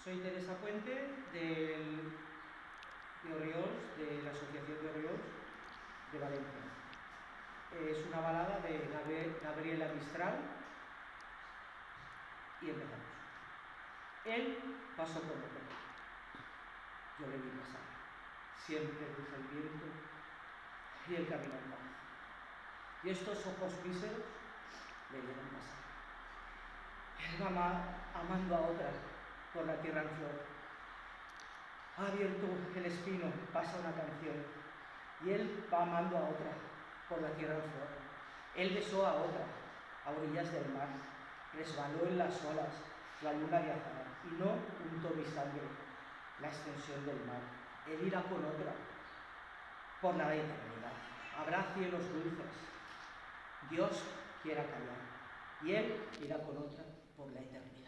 Soy Teresa Puente de Orriols, de la Asociación de Orriols de Valencia. Es una balada de Gabriela Mistral y empezamos. Él pasó por lo peor. Yo le vi pasar. Siempre cruza el viento y el camino en paz. Y estos ojos míseros le vieron pasar. Él va amando a otra por la tierra en flor. Ha abierto el espino, pasa una canción. Y él va amando a otra por la tierra en flor. Él besó a otra a orillas del mar. Resbaló en las olas la luna viajada y no untó mi sangre la extensión del mar. Él irá con otra por la eternidad. Habrá cielos dulces. Dios quiera callar. Y él irá con otra por la eternidad.